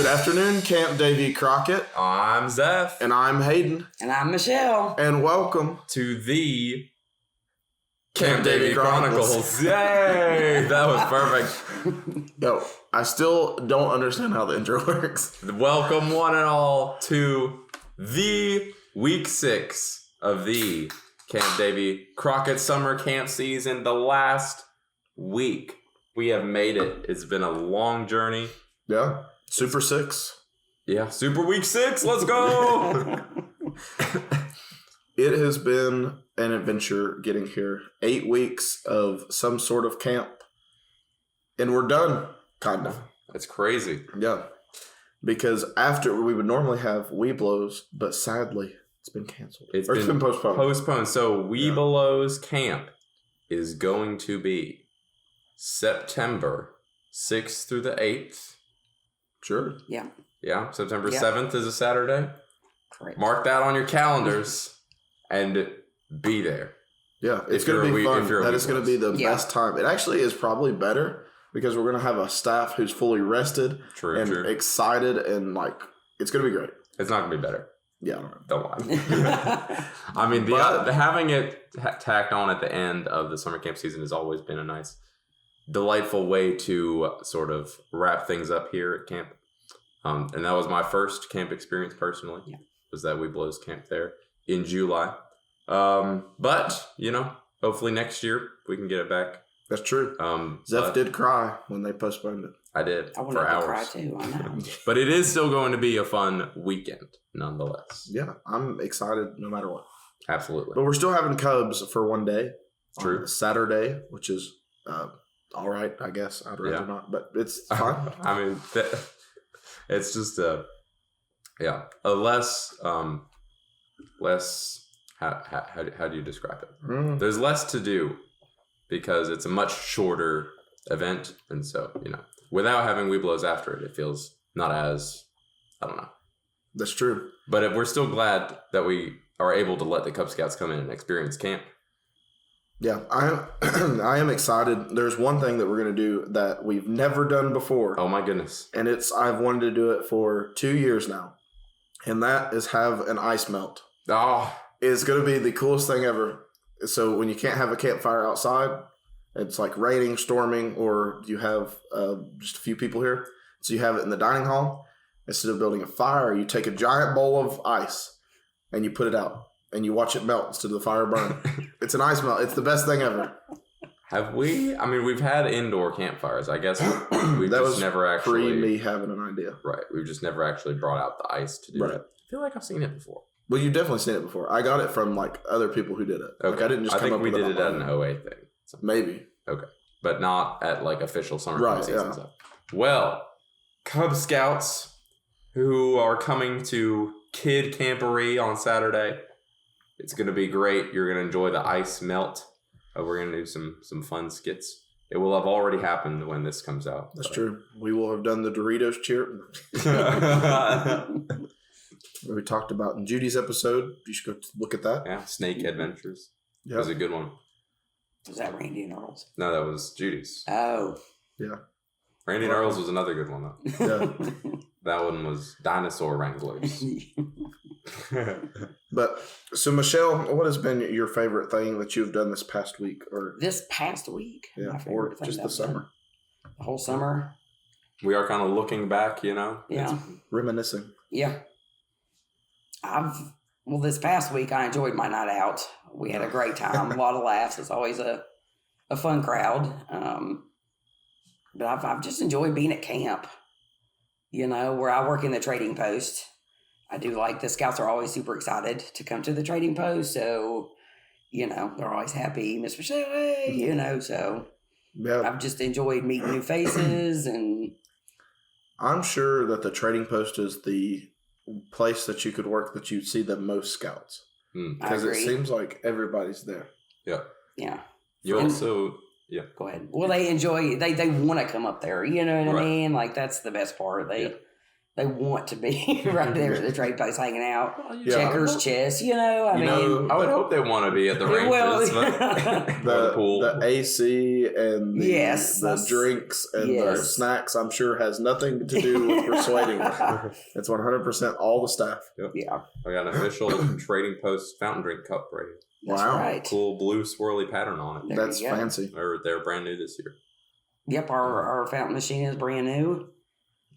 afternoon, Camp Davy Crockett. I'm Zeph. And I'm Hayden. And I'm Michelle. And welcome to the Camp Davy Chronicles. Yay! That was perfect. Yo, I still don't understand how the intro works. Welcome one and all to the week 6 of the Camp Davy Crockett summer camp season. The last week. We have made it. It's been a long journey. Yeah. Super 6. Yeah. Super week 6. Let's go. It has been an adventure getting here. 8 weeks of some sort of camp. And we're done, kind of. That's crazy. Yeah. Because after we would normally have Weeblos, but sadly, it's been canceled. It's been postponed. So Weeblos camp is going to be September 6th through the 8th. Sure. Yeah. Yeah. September 7th is a Saturday. Correct. Mark that on your calendars and be there. Yeah. It's going to be fun. That is going to be the Yeah. best time. It actually is probably better because we're going to have a staff who's fully rested and excited and it's going to be great. It's not going to be better. Yeah. I don't know. Don't lie. I mean, having it tacked on at the end of the summer camp season has always been a nice, delightful way to sort of wrap things up here at camp. And that was my first camp experience personally. Yeah. Was that Weeblos camp there in July. But, hopefully next year we can get it back. That's true. Zeph did cry when they postponed it. I did. I wanted to cry too. I know. But it is still going to be a fun weekend, nonetheless. Yeah, I'm excited no matter what. Absolutely. But we're still having Cubs for one day. True. On Saturday, which is all right, I guess. I'd rather not, but it's fine. I mean, it's just a less how do you describe it? There's less to do because it's a much shorter event, and so without having Weeblos after it, it feels not as, I don't know. That's true. But we're still glad that we are able to let the Cub Scouts come in and experience camp. Yeah, I am excited. There's one thing that we're going to do that we've never done before. Oh my goodness. And I've wanted to do it for 2 years now. And that is have an ice melt. Oh. It's going to be the coolest thing ever. So when you can't have a campfire outside, it's like raining, storming, or you have just a few people here. So you have it in the dining hall. Instead of building a fire, you take a giant bowl of ice and you put it out. And you watch it melt instead of the fire burn. It's an ice melt. It's the best thing ever. Have we? I mean, we've had indoor campfires. I guess we've just never actually. Pre me having an idea. Right. We've just never actually brought out the ice to do that. I feel like I've seen it before. Well, you've definitely seen it before. I got it from other people who did it. Okay. I didn't just come up with it. I think we did it at an OA thing. Maybe. Okay. But not at official summer camp season stuff. Well, Cub Scouts who are coming to Kid Kamporee on Saturday. It's going to be great. You're going to enjoy the ice melt. We're going to do some fun skits. It will have already happened when this comes out. That's true. We will have done the Doritos cheer. We talked about in Judy's episode. You should go look at that. Yeah, Snake Adventures. Yeah. That was a good one. Was that Randy and Earl's? No, that was Judy's. Oh. Yeah. Randy and Earl's was another good one, though. Yeah. That one was Dinosaur Wranglers. But so Michelle, what has been your favorite thing that you've done this past week, or this past week? Yeah, or just the summer, the whole summer. We are kind of looking back, Yeah, reminiscing. Yeah, this past week I enjoyed my night out. We had a great time, a lot of laughs. It's always a fun crowd. But I've just enjoyed being at camp. Where I work in the trading post. I do the scouts are always super excited to come to the trading post. So, they're always happy. Miss Michelle, hey, so yeah. I've just enjoyed meeting new faces. And I'm sure that the trading post is the place that you could work that you'd see the most scouts. Because it seems like everybody's there. Yeah. Yeah. You also... Yeah. Go ahead. Well, they enjoy, they want to come up there. You know what I mean? That's the best part. They They want to be right there at the trade post hanging out. Yeah. Checkers, chess, I mean. I would hope they want to be at the ranges. Well, the pool. The AC and the drinks and the snacks, I'm sure, has nothing to do with persuading them. It's 100% all the staff. Yep. Yeah. I got an official Trading Post fountain drink cup right here. That's wow. right. Cool blue swirly pattern on it. That's fancy. They're brand new this year. Yep, our fountain machine is brand new.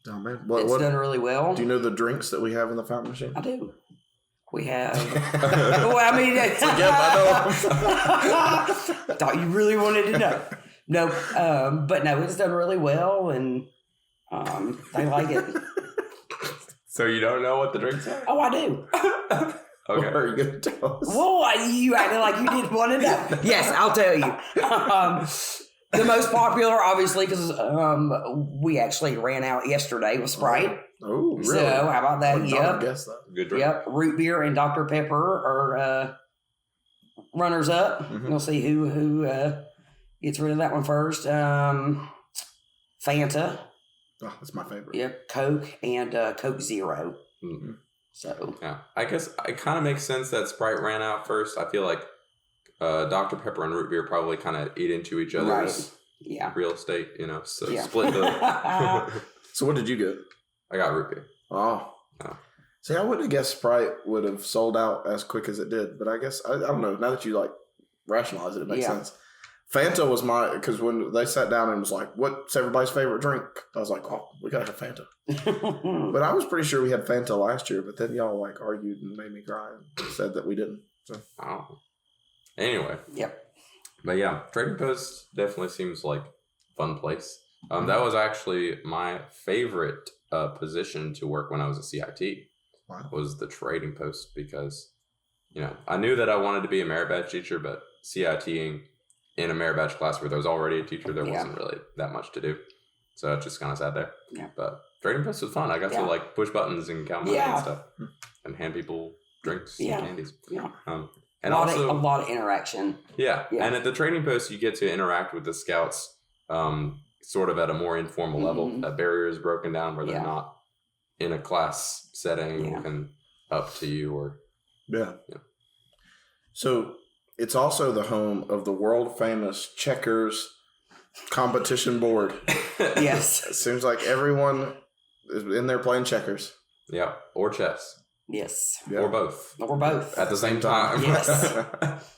Oh, man. It's done really well. Do you know the drinks that we have in the fountain machine? I do. We have. Well, I mean, I thought you really wanted to know. No, but no, it's done really well, and they like it. So you don't know what the drinks are? Oh, I do. Okay. What are you going to tell us? Well, you acted like you didn't want to know. Yes, I'll tell you. The most popular, obviously, because we actually ran out yesterday with Sprite. Oh, really? So, how about that? Yep. Guess that. Good drink. Yep. Root beer and Dr. Pepper are runners up. Mm-hmm. We'll see who gets rid of that one first. Fanta. Oh, that's my favorite. Yep. Coke and Coke Zero. Mm-hmm. So. Yeah. I guess it kind of makes sense that Sprite ran out first. I feel like Dr. Pepper and root beer probably kind of eat into each other's real estate, so split the... So what did you get? I got root beer. Oh. See, I wouldn't have guessed Sprite would have sold out as quick as it did, but I guess, I don't know, now that you rationalize it, it makes sense. Fanta was because when they sat down and was like, what's everybody's favorite drink? I was like, oh, we got to have Fanta. But I was pretty sure we had Fanta last year, but then y'all argued and made me cry and said that we didn't. So. Oh. Anyway. Yep. But yeah, Trading Post definitely seems like a fun place. That was actually my favorite position to work when I was a CIT. Wow. Was the Trading Post because, I knew that I wanted to be a merit badge teacher, but CITing in a merit badge class where there was already a teacher, there wasn't really that much to do. So I just kind of sat there. Yeah. But Trading Post was fun. I got to push buttons and count money and stuff and hand people drinks and candies. Yeah. And also a lot of interaction. Yeah. And at the Trading Post, you get to interact with the scouts sort of at a more informal level. That barrier is broken down where they're not in a class setting and up to you or... Yeah. So it's also the home of the world famous checkers competition board. Yes. It seems like everyone is in there playing checkers. Yeah. Or chess. Yes. Yeah. Or both. Or both. At the same time. Yes.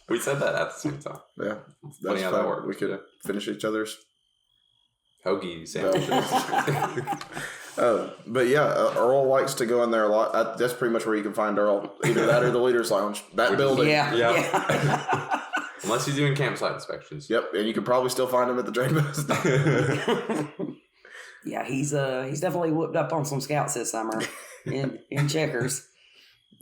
We said that at the same time. Yeah. Funny how that works. We could finish each other's hoagie sandwiches. But yeah, Earl likes to go in there a lot. That's pretty much where you can find Earl. Either that or the Leaders Lounge. That building. Yeah. Unless he's doing campsite inspections. Yep. And you can probably still find him at the Trade Post. Yeah, he's definitely whooped up on some scouts this summer in checkers.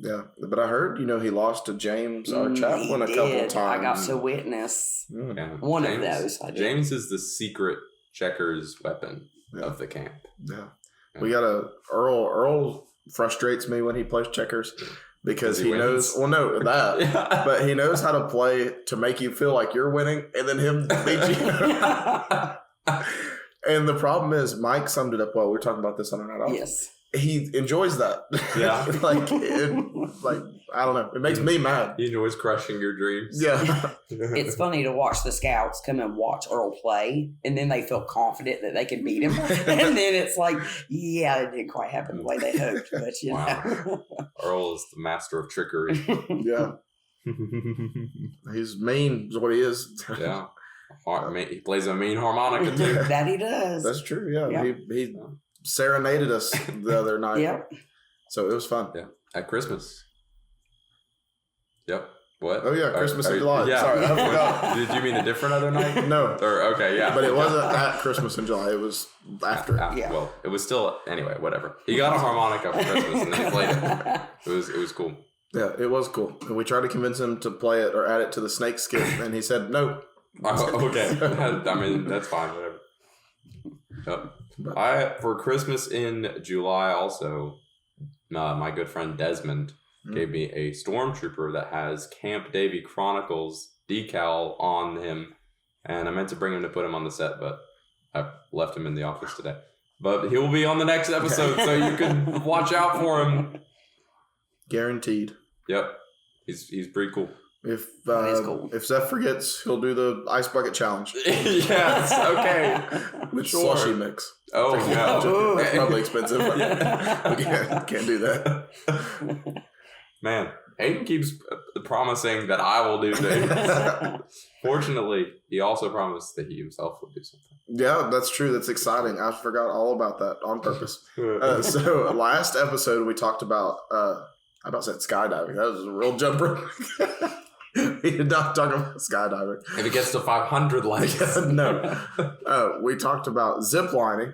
Yeah, but I heard, he lost to James, our chaplain, a couple times. I got to witness one of those. James is the secret checkers weapon of the camp. Yeah. We got Earl frustrates me when he plays checkers because he knows, but he knows how to play to make you feel like you're winning and then him beat you. And the problem is, Mike summed it up well. We were talking about this on our night off. Yes. He enjoys that. Yeah. I don't know. It makes me mad. He enjoys crushing your dreams. Yeah. It's funny to watch the scouts come and watch Earl play, and then they feel confident that they can beat him. And then it's like, it didn't quite happen the way they hoped. But, know. Earl is the master of trickery. Yeah. He's mean is what he is. Yeah. He plays a mean harmonica, too. That he does. That's true, yeah. He serenaded us the other night. Yep. So it was fun. Yeah. At Christmas. Yep. What? Oh, yeah. Christmas in July. Yeah. Sorry, I forgot. Did you mean a different other night? No. Okay, yeah. But it wasn't at Christmas in July. It was after. Yeah. Well, it was still... Anyway, whatever. He got a harmonica for Christmas and then he played it. It was cool. Yeah, it was cool. And we tried to convince him to play it or add it to the snake skin, and he said no. Okay. I mean, that's fine. Whatever. Yep. For Christmas in July also, my good friend Desmond gave me a Stormtrooper that has Camp Davy Chronicles decal on him, and I meant to bring him to put him on the set, but I left him in the office today. But he'll be on the next episode, so you can watch out for him. Guaranteed. Yep. He's pretty cool. If cool. If Zeph forgets, he'll do the ice bucket challenge. Yes, okay. With slushy mix. Oh, no. It's probably expensive. Can't do that. Man, Hayden keeps promising that I will do things. Fortunately, he also promised that he himself would do something. Yeah, that's true. That's exciting. I forgot all about that on purpose. So last episode we talked about, I about said skydiving. That was a real jumper. We did not talk about skydiving. If it gets to 500 likes. No. We talked about zip lining,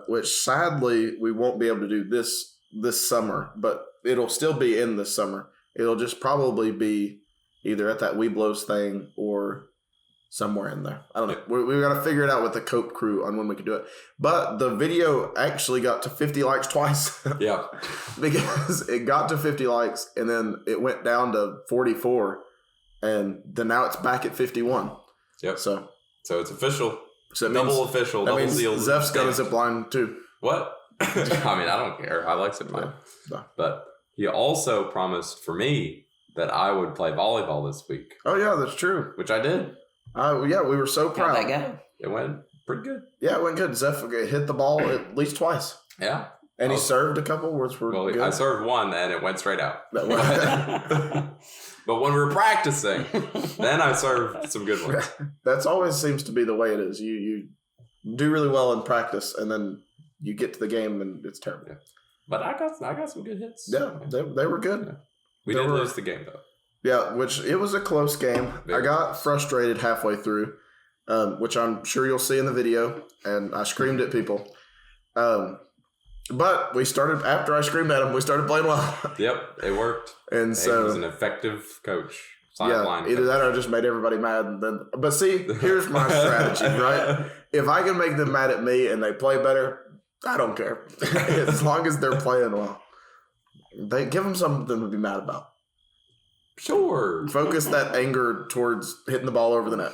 which sadly we won't be able to do this summer, but it'll still be in this summer. It'll just probably be either at that Weeblos thing or somewhere in there. I don't know. We got to figure it out with the Cope crew on when we can do it. But the video actually got to 50 likes twice. Yeah. Because it got to 50 likes and then it went down to 44. And then now it's back at 51. Yep. So it's official. So double official. Double seal. Zeph's got a zip line too. What? I mean, I don't care. I like zip line. No. But he also promised for me that I would play volleyball this week. Oh, yeah, that's true. Which I did. Yeah, we were so proud. How'd that go? It went pretty good. Yeah, it went good. Zeph hit the ball at least twice. Yeah. And he served a couple, which were good. I served one, and it went straight out. But when we were practicing, then I served some good ones. That's always seems to be the way it is. You do really well in practice, and then you get to the game, and it's terrible. Yeah. But I got some good hits. Yeah, they were good. Yeah. We did lose the game, though. Yeah, which it was a close game. I got frustrated halfway through, which I'm sure you'll see in the video, and I screamed at people. But we started, after I screamed at him, we started playing well. Yep, it worked. And so he was an effective coach. Either that or I just made everybody mad. And then, but see, here's my strategy, right? If I can make them mad at me and they play better, I don't care. As long as they're playing well. They give them something to be mad about. Sure. Focus that anger towards hitting the ball over the net.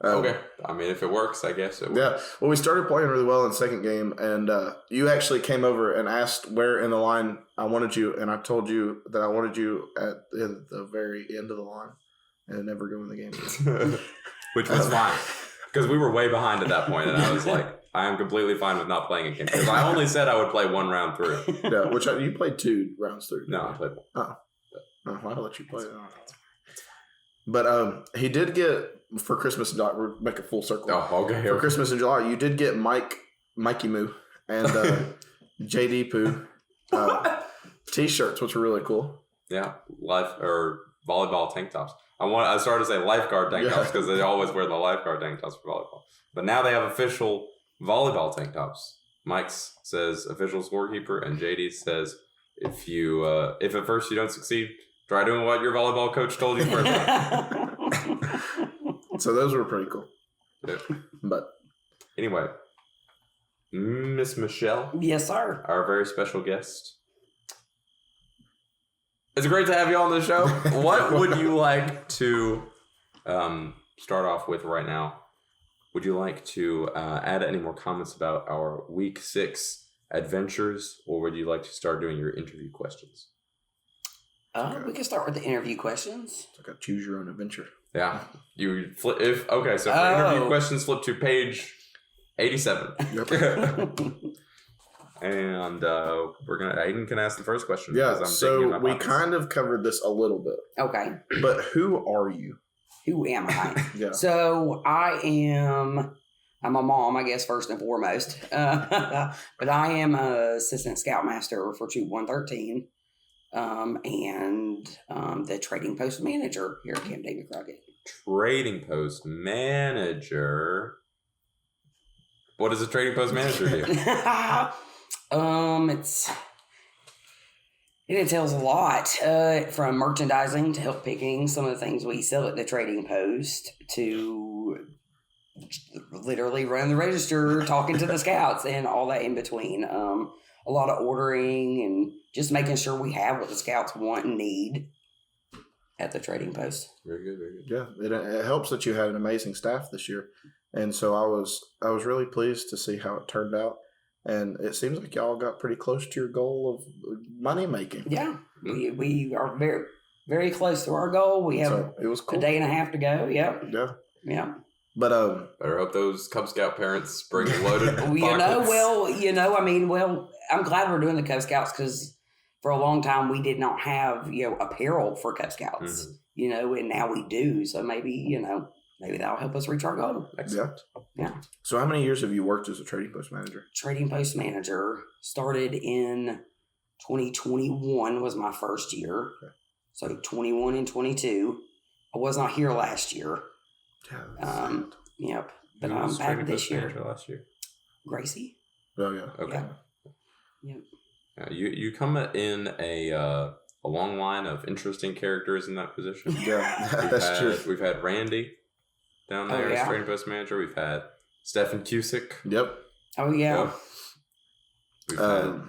Okay. I mean, if it works, I guess it works. Yeah. Well, we started playing really well in the second game, and you actually came over and asked where in the line I wanted you, and I told you that I wanted you at the very end of the line and never go in the game. Which was fine, because we were way behind at that point, and I was like, I am completely fine with not playing again. Because I only said I would play one round through. Yeah, which you played 2 rounds through. No, I played one. Oh, why did I let you play it? But he did get, for Christmas in July, we're making full circle. Oh, okay. For Christmas in July, you did get Mikey Moo and JD Poo t-shirts, which were really cool. Yeah, volleyball tank tops. I started to say lifeguard tank tops because they always wear the lifeguard tank tops for volleyball. But now they have official volleyball tank tops. Mike's says official scorekeeper, and JD says if at first you don't succeed, try doing what your volleyball coach told you first. So those were pretty cool. Yeah. But anyway, Miss Michelle. Yes, sir. Our very special guest. It's great to have you on the show. What would you like to start off with right now? Would you like to add any more comments about our Week 6 adventures, or would you like to start doing your interview questions? We can start with the interview questions. It's like a choose your own adventure. Yeah. You flip so for interview questions, flip to page 87. Yep. And Hayden can ask the first question. Yeah, so we kind of covered this a little bit. Okay. But who are you? Who am I? Yeah. So I'm a mom, I guess, first and foremost. But I am an assistant scoutmaster for Troop 113. And the trading post manager here at Camp David Crockett. Trading post manager? What does a trading post manager do? It entails a lot, from merchandising to help picking some of the things we sell at the trading post to literally running the register, talking to the scouts, and all that in between. A lot of ordering and just making sure we have what the scouts want and need. at the trading post. Very good, very good. Yeah, it helps that you had an amazing staff this year, and so I was really pleased to see how it turned out. And it seems like y'all got pretty close to your goal of money making. Yeah, we are very, very close to our goal. We have it was cool. a day and a half to go. Yep. Yeah. But better hope those Cub Scout parents bring loaded pockets. I'm glad we're doing the Cub Scouts because for a long time we did not have apparel for Cub Scouts. And now we do. So maybe that'll help us reach our goal. Excellent. Yeah. So how many years have you worked as a trading post manager? Trading post manager started in 2021 was my first year. Okay. So 21 and 22. I was not here last year. Yeah. Yep. But I'm back this year. Last year. Gracie. Oh yeah. Okay. Yep. Yeah, you come in a long line of interesting characters in that position. Yeah, that's true. We've had Randy down there as yeah. trading post manager. We've had Stephen Cusick. Yep. Oh yeah. Yep. We've had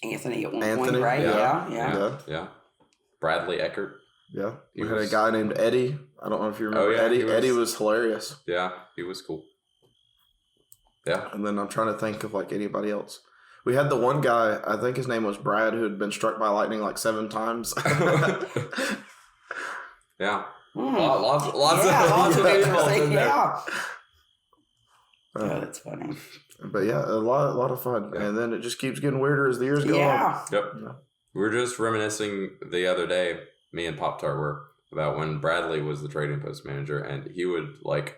Anthony at one point, right? Yeah. Bradley Eckert. Yeah. We had a guy named Eddie. I don't know if you remember Eddie. Eddie was hilarious. Yeah, he was cool. Yeah. And then I'm trying to think of like anybody else. We had the one guy, I think his name was Brad, who had been struck by lightning like 7 times. Yeah. Lots of interesting. Yeah. That's funny. But yeah, a lot of fun. Yeah. And then it just keeps getting weirder as the years go on. Yep. Yeah. We were just reminiscing the other day, me and Pop Tart were, about when Bradley was the trading post manager, and he would like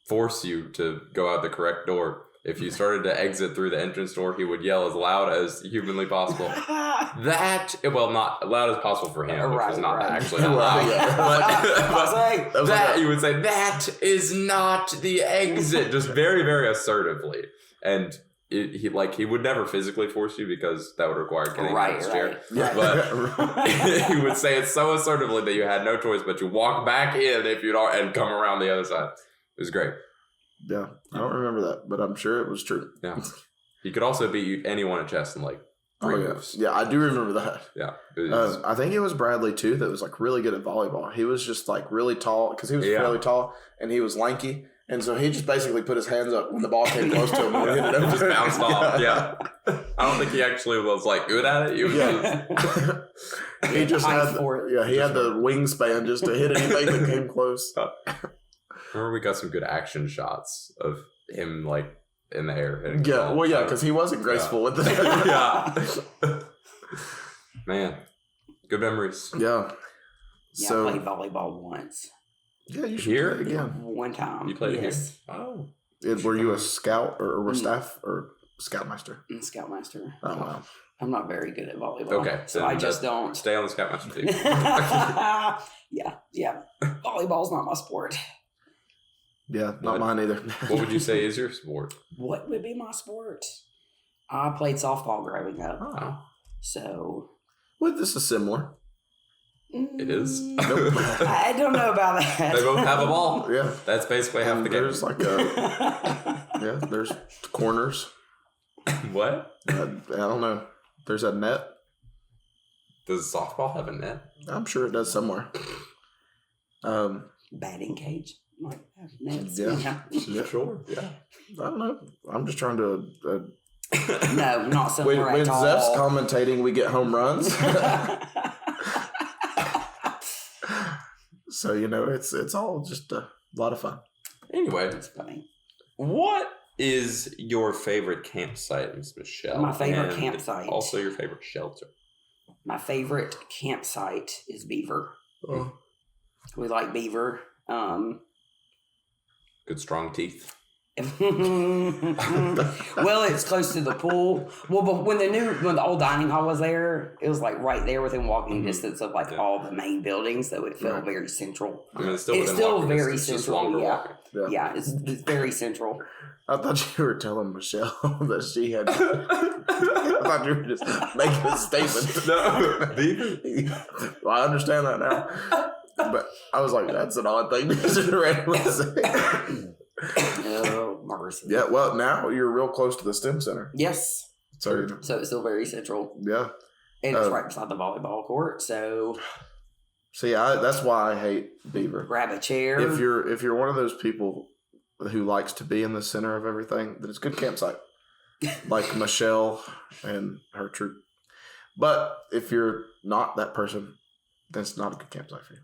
force you to go out the correct door. If you started to exit through the entrance door, he would yell as loud as humanly possible. Not loud as possible for him, which was not actually that loud. But he would say, "That is not the exit," just very, very assertively. And he would never physically force you because that would require getting out of his chair. Yeah. But he would say it so assertively that you had no choice but to walk back in if you don't and come around the other side. It was great. Yeah, I don't remember that, but I'm sure it was true. Yeah, he could also beat anyone at chess in like 3 moves. Yeah, I do remember that. Yeah, I think it was Bradley too that was like really good at volleyball. He was just like really tall because he was fairly tall and he was lanky, and so he just basically put his hands up when the ball came close to him and hit it over. Just bounced off. Yeah, I don't think he actually was like good at it. He just had he had the wingspan just to hit anything that came close. Remember, we got some good action shots of him like in the air. Yeah, because he wasn't graceful with it. Yeah, man, good memories. Yeah. So I played volleyball once. Yeah, you should play it again. One time. You played it here? Oh. Were you a scout or were staff or scoutmaster? Scoutmaster. Oh wow. I'm not very good at volleyball. Okay, so I just don't stay on the scoutmaster team. Yeah. Volleyball's not my sport. Yeah, not mine either. What would you say is your sport? What would be my sport? I played softball growing up. Oh. So. Well, this is similar. It is? Nope. I don't know about that. They both have a ball. Yeah. That's basically half the game. There's like there's corners. What? I don't know. There's a net. Does softball have a net? I'm sure it does somewhere. Batting cage. Like nets. Yeah. Sure. Yeah. I don't know. I'm just trying to. No, not similar when at all. Zeph's commentating, we get home runs. So it's all just a lot of fun. Anyway, it's funny. What is your favorite campsite, Miss Michelle? My favorite campsite. Also, your favorite shelter. My favorite campsite is Beaver. Oh. We like Beaver. Good strong teeth. Well, it's close to the pool. Well, but when the old dining hall was there, it was like right there within walking distance of like all the main buildings, so it felt very central. I mean, it's still very central. Yeah, it's very central. I thought you were telling Michelle that she had. I thought you were just making a statement. No, well, I understand that now, but I was like, that's an odd thing to just randomly say. Oh, mercy. Yeah, well, now you're real close to the STEM center. Yes. So it's still very central. Yeah. And it's right beside the volleyball court, so See, that's why I hate Beaver. Grab a chair. If you're one of those people who likes to be in the center of everything, then it's a good campsite. Like Michelle and her troop. But if you're not that person, then it's not a good campsite for you.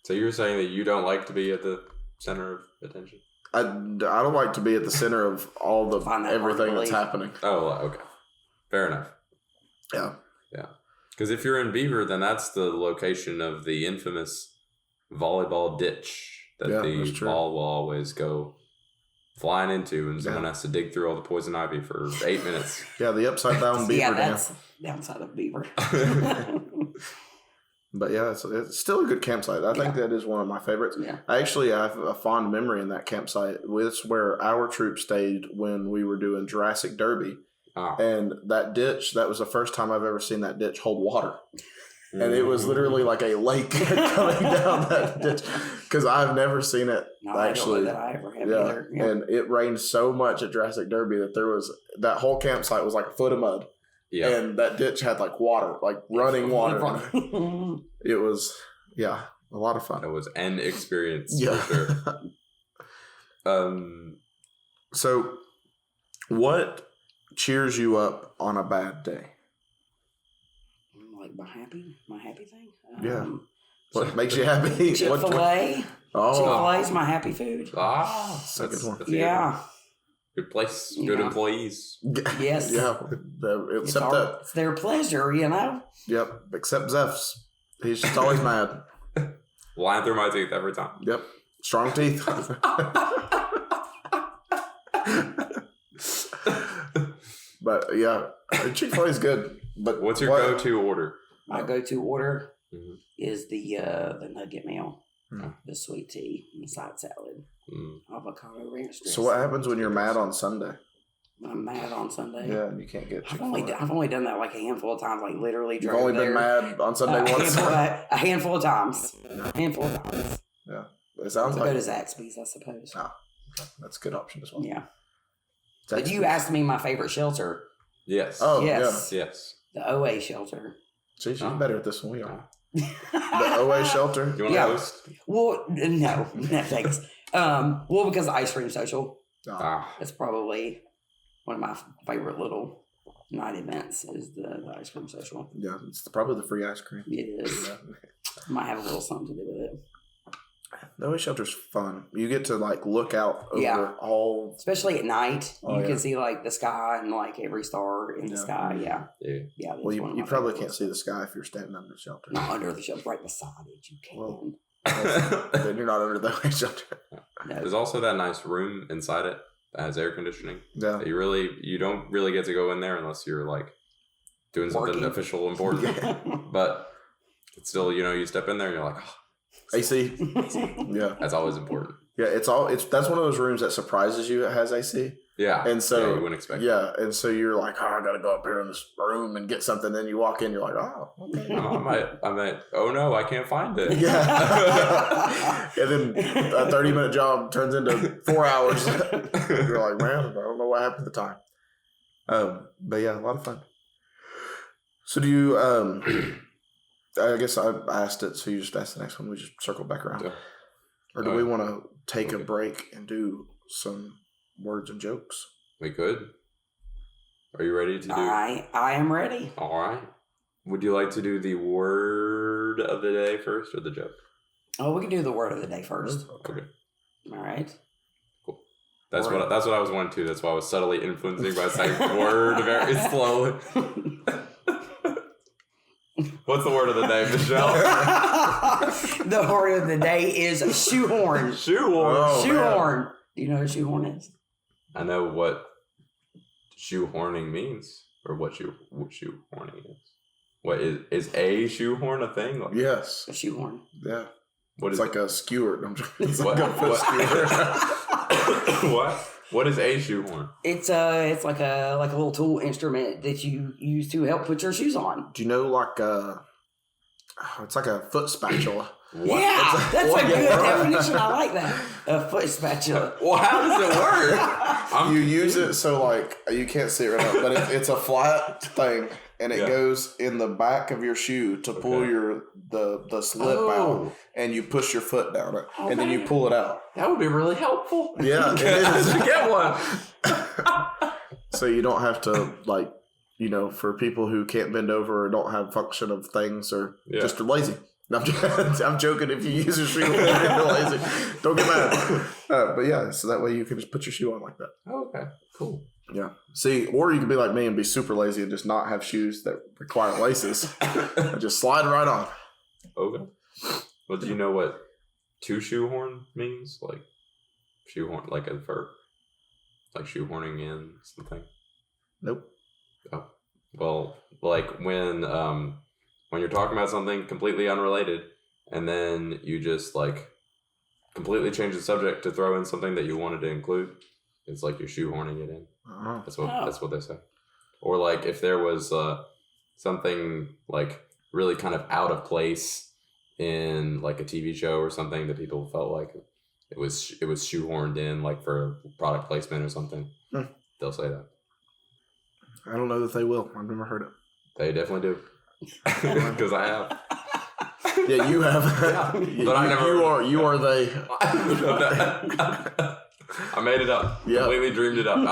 So you're saying that you don't like to be at the center of attention? I don't like to be at the center of all the everything that's happening. Oh, okay. Fair enough. Yeah. Yeah. Because if you're in Beaver, then that's the location of the infamous volleyball ditch that the ball will always go flying into, and someone has to dig through all the poison ivy for 8 minutes. Yeah, the upside down Beaver. Yeah, that's the outside of Beaver. But yeah, it's still a good campsite. I think that is one of my favorites. Yeah. I actually have a fond memory in that campsite. It's where our troop stayed when we were doing Jurassic Derby. Oh. And that ditch, that was the first time I've ever seen that ditch hold water. And it was literally like a lake coming down that ditch. Because I've never seen it actually. I don't know that I ever have either. Yeah. And it rained so much at Jurassic Derby that that whole campsite was like a foot of mud. Yeah. And that ditch had like water, like running water. It was, a lot of fun. It was an experience for sure. So what cheers you up on a bad day? Like my happy Yeah. thing? What makes you happy? Chick-fil-A. Oh. Chick-fil-A is my happy food. Ah, that's one. Yeah. Good place. Good employees. Yes. Yeah. It's their pleasure, you know? Yep. Except Zeph's. He's just always mad. Lying through my teeth every time. Yep. Strong teeth. But yeah, Chick-fil-A is good. But what's your go-to order? My go-to order is the nugget meal, the sweet tea, and the side salad, avocado ranch dressing. So what happens when you're mad on Sunday? I'm mad on Sunday. Yeah, and you can't get Chick-fil-A. I've only done that like a handful of times, like literally. You've only been mad on Sunday once? A handful of times. Yeah. It sounds like... go to Zaxby's, I suppose. Oh, that's a good option as well. Yeah. But you asked me my favorite shelter. Yes. Oh, yes. Yeah. Yes. The OA shelter. See, she's better at this than we are. The OA shelter? Do you want to host? Well, no, thanks. Well, because Ice Cream Social. It's probably one of my favorite little night events is the Ice Cream Social. Yeah, it's probably the free ice cream. It is. Might have a little something to do with it. The OA shelter's fun. You get to like look out over all, especially at night. You can see like the sky and like every star in the sky. Yeah. Well, you probably can't see the sky if you're standing under the shelter. Not under the shelter, right beside it. You can. Well, then you're not under the OA shelter. No. There's also that nice room inside it that has air conditioning. Yeah. You don't really get to go in there unless you're like doing something official important. But it's still, you step in there and you're like, AC. Yeah. That's always important. Yeah, that's one of those rooms that surprises you. It has AC. Yeah. And so you wouldn't expect that. And so you're like, I gotta go up here in this room and get something. Then you walk in, you're like, okay. I might, oh no, I can't find it. Yeah. And then a 30-minute job turns into 4 hours. You're like, man, I don't know what happened at the time. But yeah, a lot of fun. So do you I guess I asked it, so you just asked the next one. We just circle back around. Yeah. Or do we want to take a break and do some words and jokes? We could. Are you ready to do? I am ready. All right. Would you like to do the word of the day first or the joke? Oh, we can do the word of the day first. Okay. All right. Cool. That's what I was wanting to. That's why I was subtly influencing by saying word very slowly. What's the word of the day, Michelle? The word of the day is shoehorn. Shoehorn. Oh, shoehorn. Man. Do you know what shoehorn is? I know what shoehorning means, or what shoehorning is. What is a shoehorn a thing? Yes. A shoehorn. Yeah. What it's is like a skewer. It's what? Like a foot skewer. What? What is a shoehorn? It's like a little tool instrument that you use to help put your shoes on. Do you know like it's like a foot spatula? What? Yeah, that's a good definition. I like that. A foot spatula. Well, how does it work? You use it so like you can't see it right now, but it's a flat thing, and it goes in the back of your shoe to pull the slip out, and you push your foot down it, and then you pull it out. That would be really helpful. Yeah, it is. Get one. So you don't have to for people who can't bend over or don't have function of things or just are lazy. No, I'm joking. If you use your shoe, you're lazy. Don't get mad. But yeah, so that way you can just put your shoe on like that. Oh, okay, cool. Yeah. See, or you can be like me and be super lazy and just not have shoes that require laces. And just slide right on. Okay. Well, do you know what two shoehorn means? Like shoehorn, like a verb, like shoehorning in something. Nope. Oh, well, like when you're talking about something completely unrelated, and then you just like completely change the subject to throw in something that you wanted to include, it's like you're shoehorning it in. Uh-huh. That's what they say. Or like if there was something like really kind of out of place in like a TV show or something that people felt like it was shoehorned in, like for product placement or something. They'll say that. I don't know that they will. I've never heard it. They definitely do. Because I have. Yeah, you have. But I never. You are they. I made it up. Yeah. Completely dreamed it up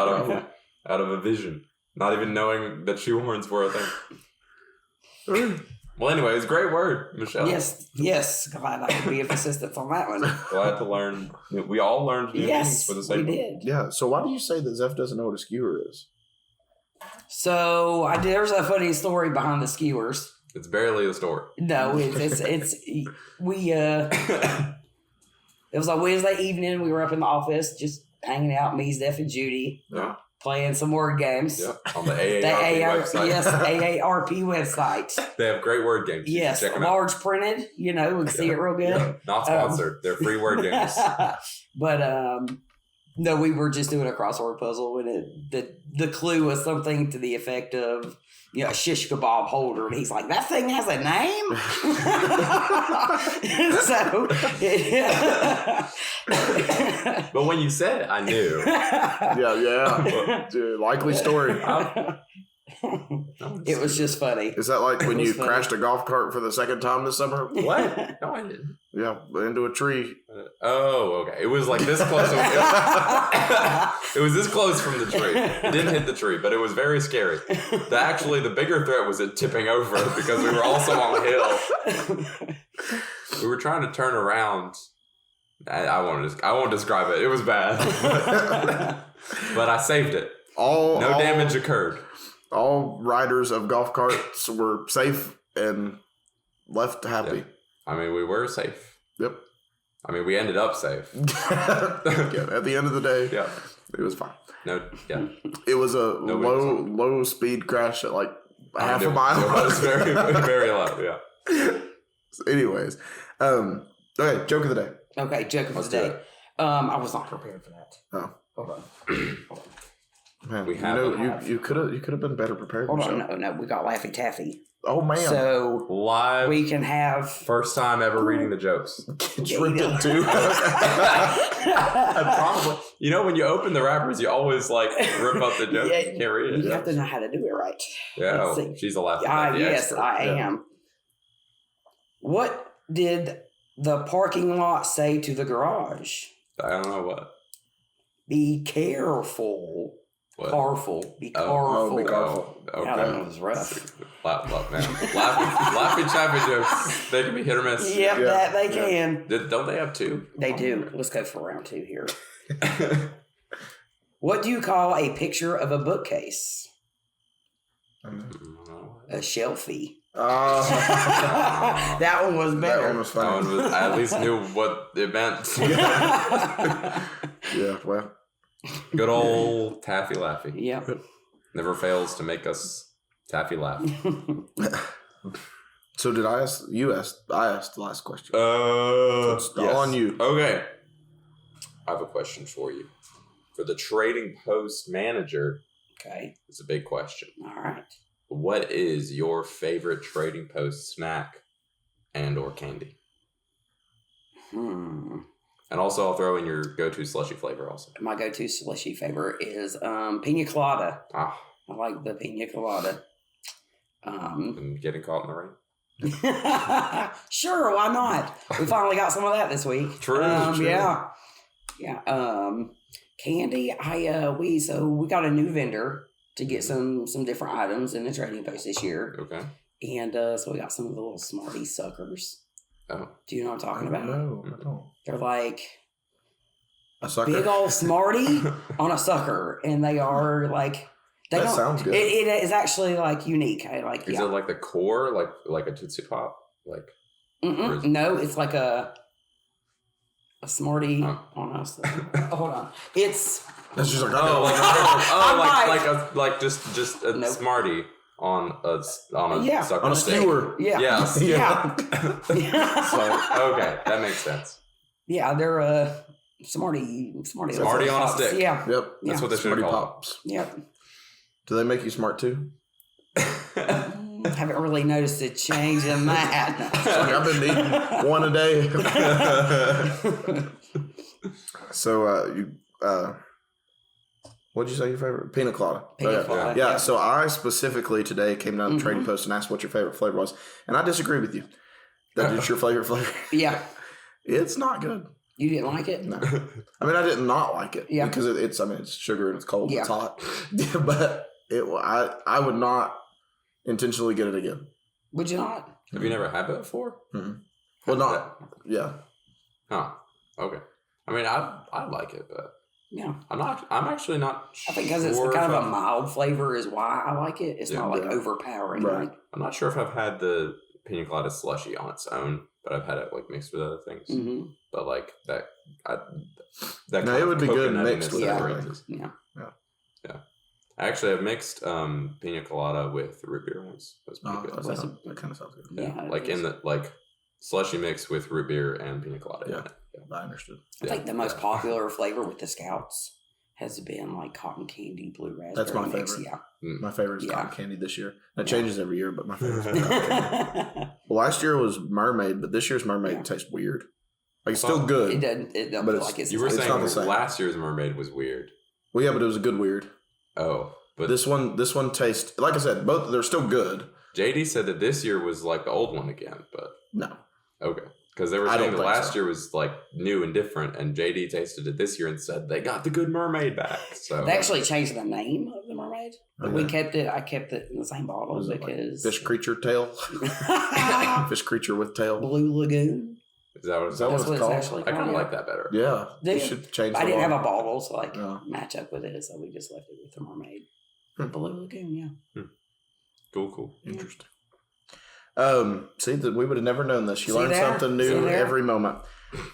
out of a vision. Not even knowing that shoehorns were a thing. Well, anyway, it's a great word, Michelle. Yes. Glad I could be of assistance on that one. Glad to learn. We all learned new things for the sake we did. Yeah. So why do you say that Zeph doesn't know what a skewer is? So there's a funny story behind the skewers. It's barely a story. No, it's we it was a Wednesday evening. We were up in the office just hanging out, me, Zeph, and Judy. Yeah. Playing some word games. Yeah. On the AARP website. Yes, AARP website. They have great word games. Yes, check them large out. printed. We can see it real good. Yeah. Not sponsored. They're free word games. But no, we were just doing a crossword puzzle, and the clue was something to the effect of, a shish kebab holder, and he's like, "That thing has a name." But when you said it, I knew. Yeah. Dude, likely story. It was just funny. Is that like when you crashed a golf cart for the second time this summer? What? No, I didn't. Yeah, into a tree. Oh, okay. It was like this close. It was this close from the tree. It didn't hit the tree, but it was very scary. The bigger threat was it tipping over because we were also on a hill. We were trying to turn around. I won't describe it. It was bad, but I saved it. No damage occurred. All riders of golf carts were safe and left happy. Yep. I mean, we were safe. Yep. I mean, we ended up safe. Yeah, at the end of the day, yeah, it was fine. No, yeah. It was a low speed crash at like half a mile. It was very, very low, yeah. Anyways, okay, joke of the day. Okay, joke of the day. I was not prepared for that. Oh. Hold on. Man, you could have been better prepared. Hold on, no, we got Laffy Taffy. Oh man! So live, we can have first time ever reading the jokes. Drink it too. Probably. When you open the wrappers, you always like rip up the joke. You can't read it. You have to know how to do it right. Yeah, she's a Laffy. Yes, I am. What did the parking lot say to the garage? I don't know what. Be careful. What? Careful. Be careful. Be careful. Okay. Yeah, that was rough. Laffy Chappy jokes. They can be hit or miss. Yep, that they can. Don't they have two? They do. Let's go for round two here. What do you call a picture of a bookcase? A shelfie. That one was better. That one was fun. I at least knew what it meant. Yeah, well. Good old Taffy Laffy. Yep. Never fails to make us Taffy laugh. So did I ask? I asked the last question. It's on you. Okay. I have a question for you. For the Trading Post manager, okay, it's a big question. All right. What is your favorite Trading Post snack and or candy? And also, I'll throw in your go-to slushy flavor also. My go-to slushy flavor is pina colada. Ah. I like the pina colada. And getting caught in the rain. Sure, why not? We finally got some of that this week. True. Yeah. Candy. We got a new vendor to get some different items in the trading post this year. Okay. And so we got some of the little Smarty suckers. Oh. Do you know what I'm talking about? No, I don't. They're like A sucker. big old Smarty on a sucker, and they are like. That sounds good. It is actually like unique. Is it like the core, like a Tootsie Pop, like? No, it's like a Smartie on us. Hold on, it's. That's just like like just a Smartie on a sucker on a stick. skewer. Yeah. Yes. Yeah. So okay, that makes sense. Yeah, they're Smartie on a stick. Yeah. Yep. That's what they should call Pops. Yep. Do they make you smart too? Haven't really noticed a change in that. I've been eating one a day. So what'd you say your favorite? Pina colada. Pina colada. Yeah. So I specifically today came down to the trading post and asked what your favorite flavor was, and I disagree with you. That is your favorite flavor. Yeah. It's not good. You didn't like it? No. I mean, I did not like it. Yeah. Because it's sugar and it's cold. Yeah. It's hot. But I would not intentionally get it again. Would you not? Have you never had that before? Mm-hmm. Well, not. Yeah. Huh. Okay. I mean, I like it, but yeah, I'm actually not. I think because it's kind of a mild flavor is why I like it. It's not like overpowering. Right. Like, I'm not sure if I've had the pina colada slushy on its own, but I've had it like mixed with other things. mm-hmm. But like that No, it would be good mixed with everything. Yeah. Actually, I've mixed pina colada with root beer once. That's pretty good. That kind of sounds good. Yeah, like in the slushy mix with root beer and pina colada. Yeah, in it. Yeah. I understood. I think the most popular flavor with the Scouts has been like cotton candy, blue raspberry. That's my mix. favorite. Yeah. My favorite is cotton candy this year. That changes every year, but my favorite is cotton candy. Well, last year was mermaid, but this year's mermaid tastes weird. Like it's still good. It doesn't. It doesn't feel like it's. You were saying not the same. last year's mermaid was weird. Well, yeah, but it was a good weird. Oh, but this one tastes like I said. Both they're still good. JD said that this year was like the old one again, but no. Okay. Because they were saying that last year was like new and different, and JD tasted it this year and said they got the good mermaid back. So they actually changed the name of the mermaid, but we kept it. I kept it in the same bottle because fish creature tail, fish creature with tail, Blue Lagoon. Is that what it's called? Actually I kind of like that better. Yeah, you should change. I didn't have a bottle to match up with it, so we just left it with the mermaid. Blue Lagoon, yeah. Cool. Interesting. See that we would have never known this. You learn something new every moment.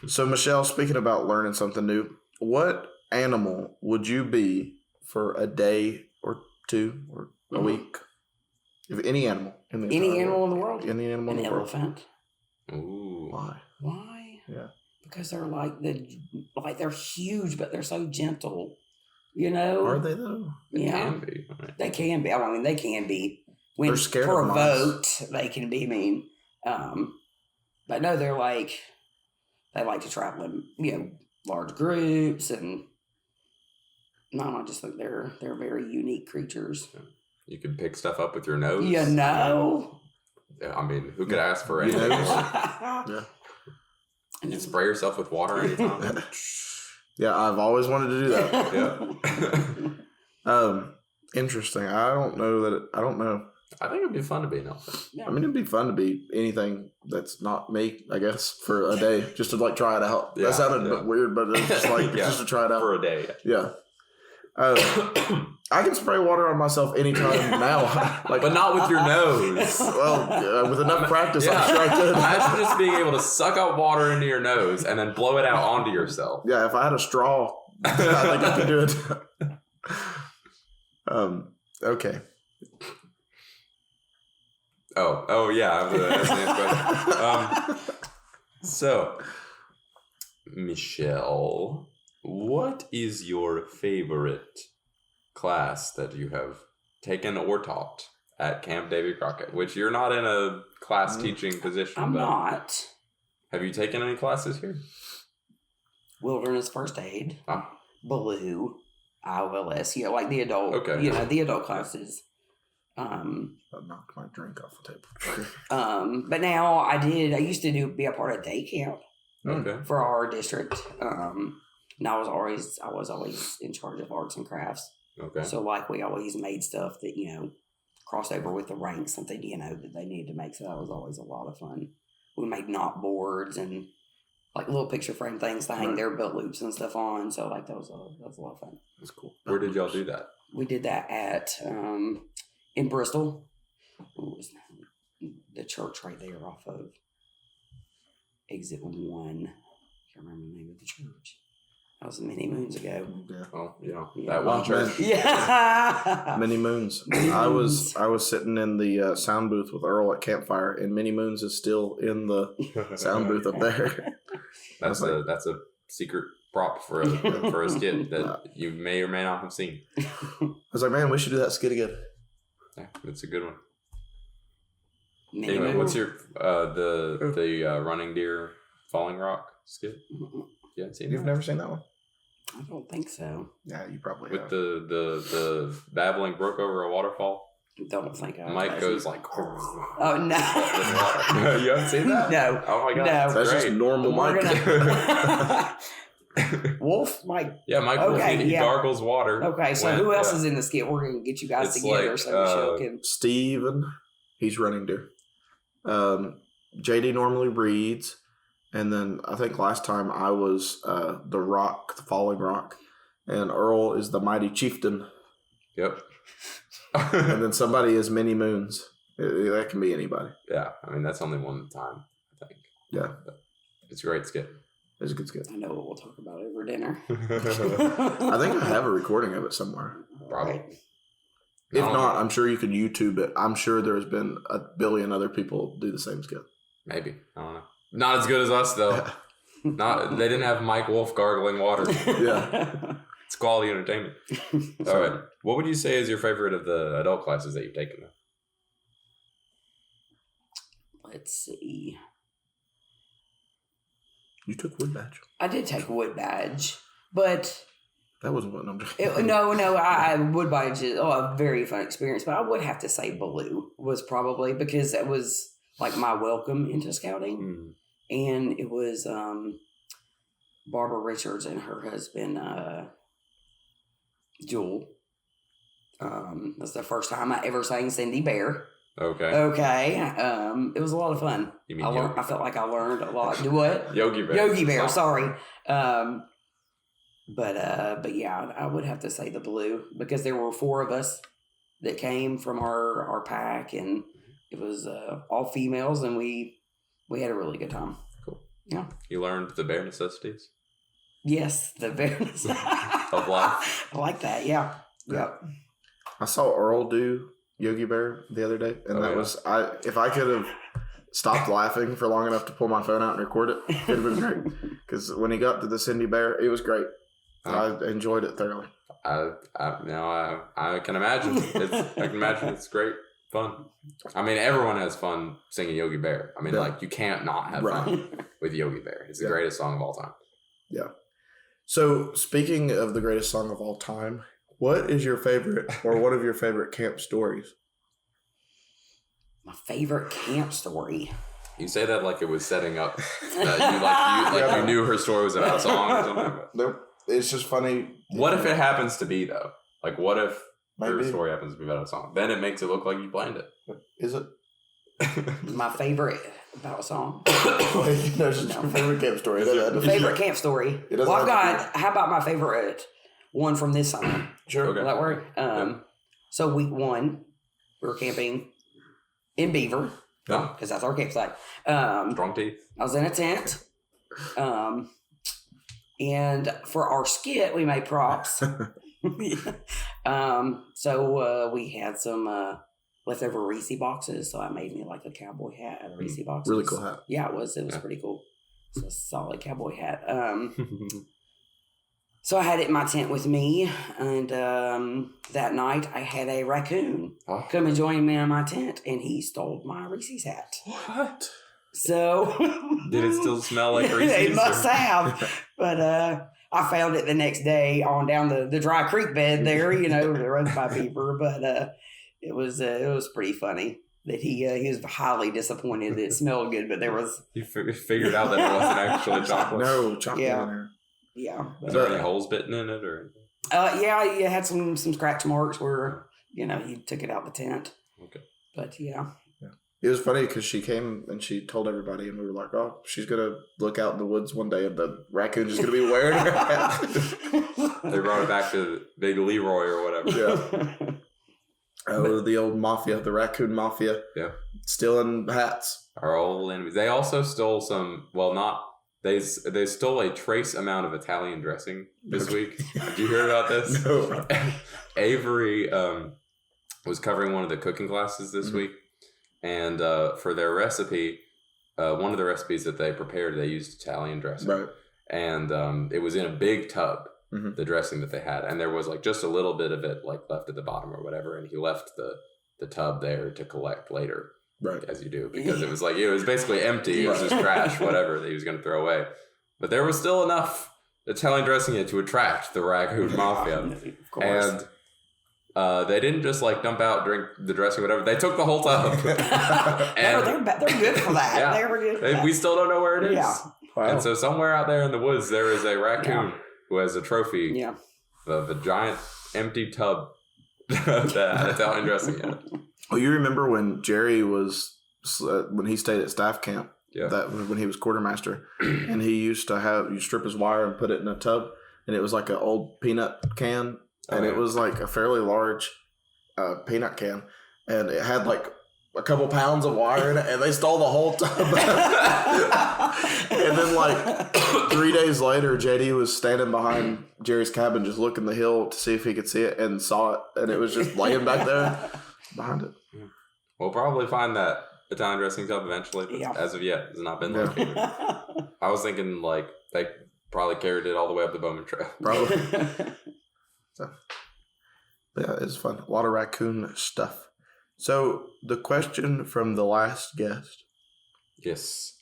So, Michelle, speaking about learning something new, what animal would you be for a day or two or a week? If any animal in the animal in the world, any animal in the world, an elephant. Ooh. Why? Yeah, because they're they're huge, but they're so gentle. You know? Are they though? They can be. Right? They can be. I mean, they can be. When they're scared provoked, they can be mean. But no, they like to travel in large groups, and I just think they're very unique creatures. You can pick stuff up with your nose. You know. I mean, who could ask for anything? Yeah. You can spray yourself with water anytime. Yeah, I've always wanted to do that. Yeah. Interesting. I don't know. I think it'd be fun to be an elephant. Yeah. I mean, it'd be fun to be anything that's not me, I guess, for a day, just to try it out. Yeah, that sounded weird, but it's just just to try it out for a day. Yeah. I can spray water on myself anytime now, but not with your nose. Well, with enough practice, I'm sure I could. Imagine just being able to suck up water into your nose and then blow it out onto yourself. Yeah, if I had a straw, I think I could do it. Okay. Oh yeah. That's the next question. So, Michelle, what is your favorite class that you have taken or taught at Camp Davy Crockett? Which you're not in a class teaching position. I'm not. Have you taken any classes here? Wilderness First Aid, Blue, IOLS, like the adult, okay. The adult classes. I knocked my drink off the table. But now I used to be a part of day camp for our district. And I was always in charge of arts and crafts. Okay. So like we always made stuff that, you know, crossed over with the ranks, something, you know, that they needed to make. So that was always a lot of fun. We made knot boards and like little picture frame things to hang their belt loops and stuff on. So like that was a lot of fun. That's cool. Where did y'all do that? We did that at in Bristol. Ooh, the church right there off of Exit 1. I can't remember the name of the church. That was many moons ago. Yeah. Oh, that one church. Yeah. Many Moons. I was sitting in the sound booth with Earl at Campfire, and Many Moons is still in the sound booth up there. That's a secret prop for a skit that you may or may not have seen. I was like, man, we should do that skit again. Yeah, it's a good one. Many Anyway, moons. what's your the running deer falling rock skit? You haven't seen You've that? never seen that one? I don't think so. Yeah, you probably With have. the babbling brook over a waterfall. Don't think I Mike goes like, oh no. you haven't seen that? No. Oh my god, No. That's great. just normal We're Mike. Wolf, Mike. Yeah, Mike. Okay, he yeah. gargles water. Okay, so who else is in the skit? We're gonna get you guys It's together like, so Michelle can. Steven, he's running deer. JD normally reads. And then I think last time I was the Rock, the Falling Rock. And Earl is the Mighty Chieftain. Yep. And then somebody is Many Moons. That can be anybody. Yeah, I mean that's only one time, I think. Yeah. But it's a great skit. It's a good skit. I know what we'll talk about over dinner. I think I have a recording of it somewhere. Probably. If not, I'm sure you could YouTube it. I'm sure there's been a billion other people do the same skit. Maybe. I don't know. Not as good as us though. They didn't have Mike Wolf gargling water. Yeah. It's quality entertainment. All right. What would you say is your favorite of the adult classes that you've taken? Let's see. You took Wood Badge. I did take Wood Badge, but That wasn't what I'm I Wood Badge is a very fun experience. But I would have to say Blue was probably because it was like my welcome into scouting, and it was Barbara Richards and her husband Jewel. That's the first time I ever sang Cindy Bear. Okay. It was a lot of fun. You mean I felt like I learned a lot. Do what? Yogi Bear. Yogi Bear. Sorry. But yeah, I would have to say the Blue because there were 4 of us that came from our pack, and it was all females, and we had a really good time. Cool. Yeah. You learned the bare necessities Yes, the bear of life. I like that. Yeah. Yep. I saw Earl do Yogi Bear the other day, and was if I could have stopped laughing for long enough to pull my phone out and record it, it would have been great. Because when he got to the Cindy Bear, it was great. I enjoyed it thoroughly. I can imagine. It's great fun. I mean, everyone has fun singing Yogi Bear. I mean, like you can't not have fun with Yogi Bear. It's the greatest song of all time. Yeah. So speaking of the greatest song of all time, what is your favorite or one of your favorite camp stories? My favorite camp story. You say that like it was setting up that you knew her story was about a song or something. Nope. It's just funny. What if it happens to be though? Like what if her Maybe. story happens to be about a song? Then it makes it look like you planned it. Is it? My favorite about a song. Like, no, it's just your favorite camp story. Favorite camp story. It doesn't Well, I've have to got. How about my favorite one from this summer? Sure. Okay. Will that work? So week 1, we were camping in Beaver No. because that's our campsite. Strong teeth. I was in a tent. And for our skit, we made props. So we had some leftover Reese boxes. So I made me like a cowboy hat out of Reese boxes. Really cool hat. Yeah, it was. It was pretty cool. It's a solid cowboy hat. So I had it in my tent with me, and that night I had a raccoon come and join me in my tent, and he stole my Reese's hat. What? So Did it still smell like Reese's? It must have. But I found it the next day on down the dry creek bed there, that runs by Beaver. But It was pretty funny that he was highly disappointed that it smelled good, but there was... He figured out that it wasn't actually chocolate. No chocolate in there. Yeah. Was there any holes bitten in it? Or? Yeah, it had some scratch marks where, he took it out the tent. Okay. But, yeah. It was funny because she came and she told everybody, and we were like, "Oh, she's gonna look out in the woods one day, and the raccoon's just gonna be wearing her hat." They brought it back to Big Leroy or whatever. Yeah. Oh, the old mafia, the raccoon mafia. Yeah. Stealing hats. Our old enemies. They also stole some. Well, not. They stole a trace amount of Italian dressing this week. Did you hear about this? No. Avery was covering one of the cooking classes this week. And for their recipe, one of the recipes that they prepared, they used Italian dressing. Right. And it was in a big tub, the dressing that they had. And there was like just a little bit of it like left at the bottom or whatever. And he left the tub there to collect later, right, as you do. Because it was basically empty. It was just trash, whatever, that he was going to throw away. But there was still enough Italian dressing in it to attract the raccoon mafia. Of course. And... they didn't just like dump out, drink the dressing, whatever. They took the whole tub. And they're good for that. Yeah, they were good. For that. We still don't know where it is. Yeah. Wow. And so somewhere out there in the woods, there is a raccoon who has a trophy of a giant empty tub that had Italian dressing in it. Oh, you remember when Jerry was when he stayed at staff camp? Yeah. That when he was quartermaster, and he used to you strip his wire and put it in a tub, and it was like an old peanut can. And it was like a fairly large peanut can. And it had like a couple pounds of wire in it. And they stole the whole tub. And then like 3 days later, JD was standing behind Jerry's cabin just looking the hill to see if he could see it. And saw it. And it was just laying back there behind it. We'll probably find that Italian dressing tub eventually. But as of yet, it's not been located. I was thinking like they probably carried it all the way up the Bowman Trail. Probably. So, yeah, it's fun. A lot of raccoon stuff. So, the question from the last guest. Yes.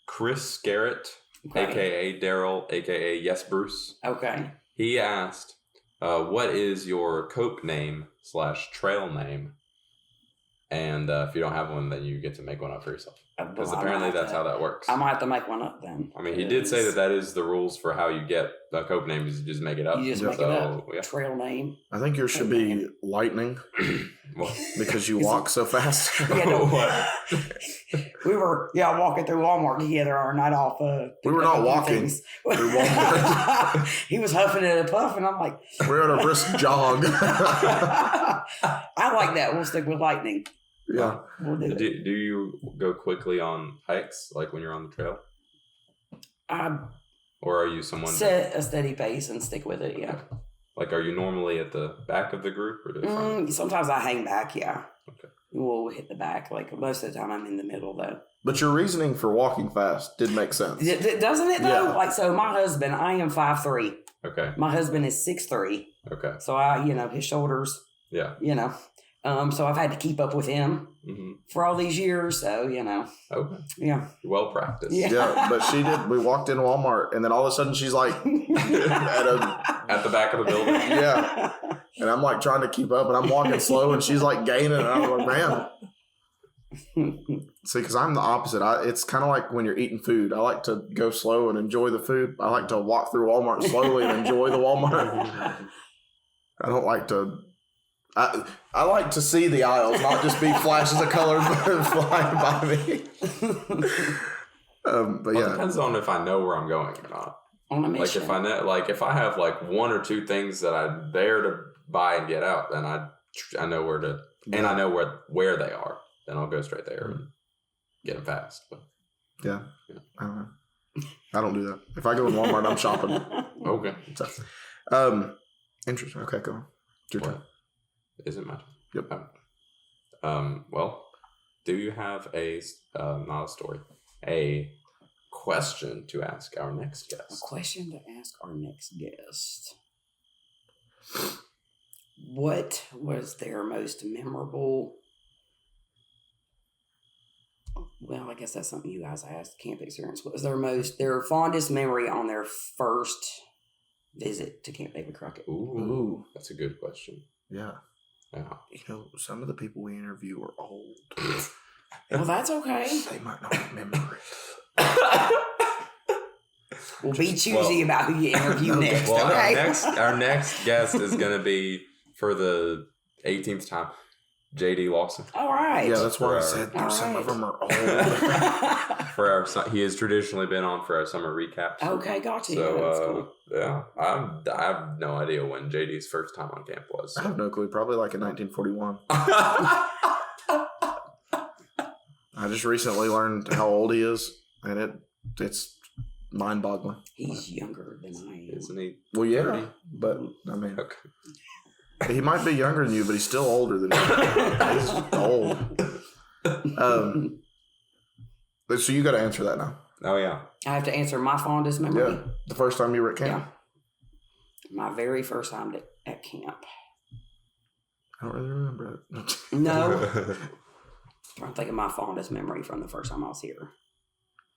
Chris Garrett, a.k.a. Daryl, a.k.a. Yes Bruce. Okay. He asked, what is your cope name / trail name? And if you don't have one, then you get to make one up for yourself. Because apparently that's how that works. I might have to make one up then. I mean, he did say that is the rules for how you get a cope name is you just make it up. You just make it up. Yeah. Trail name. I think yours should be Lightning because you walk so fast. We were walking through Walmart together our night off. We were not walking through Walmart. He was huffing and puffing. I'm like, we're on a brisk jog. I like that. We'll stick with Lightning. Yeah. We'll do do you go quickly on hikes, like when you're on the trail? Or are you someone set a steady pace and stick with it? Yeah. Like, are you normally at the back of the group or the front? Sometimes I hang back. Yeah. Okay. We'll hit the back. Like most of the time, I'm in the middle though. But your reasoning for walking fast did make sense, doesn't it? Though, yeah. Like so, my husband, I am 5'3". Okay. My husband is 6'3". Okay. So I, his shoulders. Yeah. So I've had to keep up with him for all these years. So, Okay. Yeah. Well practiced. Yeah, but she did. We walked in Walmart, and then all of a sudden she's like at the back of the building. Yeah. And I'm like trying to keep up, and I'm walking slow, and she's like gaining, and I'm like, man. See, because I'm the opposite. It's kind of like when you're eating food. I like to go slow and enjoy the food. I like to walk through Walmart slowly and enjoy the Walmart. I don't like to... I like to see the aisles, not just be flashes of color flying by me. But It depends on if I know where I'm going or not. On a mission. Like if I know, if I have like one or two things that I'm there to buy and get out, then I know where to, and I know where they are. Then I'll go straight there and get them fast. But yeah. I don't know. I don't do that. If I go in Walmart, I'm shopping. Okay. So, interesting. Okay, go on. Your turn. Is it my turn? Yep. Well, do you have not a story, a question to ask our next guest? A question to ask our next guest. What was their most memorable... Well, I guess that's something you guys asked. Camp experience. What was their fondest memory on their first visit to Camp David Crockett? Ooh, that's a good question. Yeah. Yeah. Some of the people we interview are old. Well, that's okay. They might not remember it. We'll be choosy about who you interview next. Well, Okay. our next guest is going to be, for the 18th time, J.D. Lawson. All right. Yeah, that's why I said some of them are old. For our, he has traditionally been on for our summer recap. Okay, gotcha. So, that's cool. yeah, I have no idea when JD's first time on camp was. I have no clue. Probably like in 1941. I just recently learned how old he is, and it's mind-boggling. He's younger than I am. Isn't he? Well, yeah, 30? but I mean, Okay. he might be younger than you, but he's still older than you. He's old. So you got to answer that now. Oh, yeah. I have to answer my fondest memory. Yeah, the first time you were at camp. Yeah. My very first time at camp. I don't really remember it. No. I'm trying to think of my fondest memory from the first time I was here.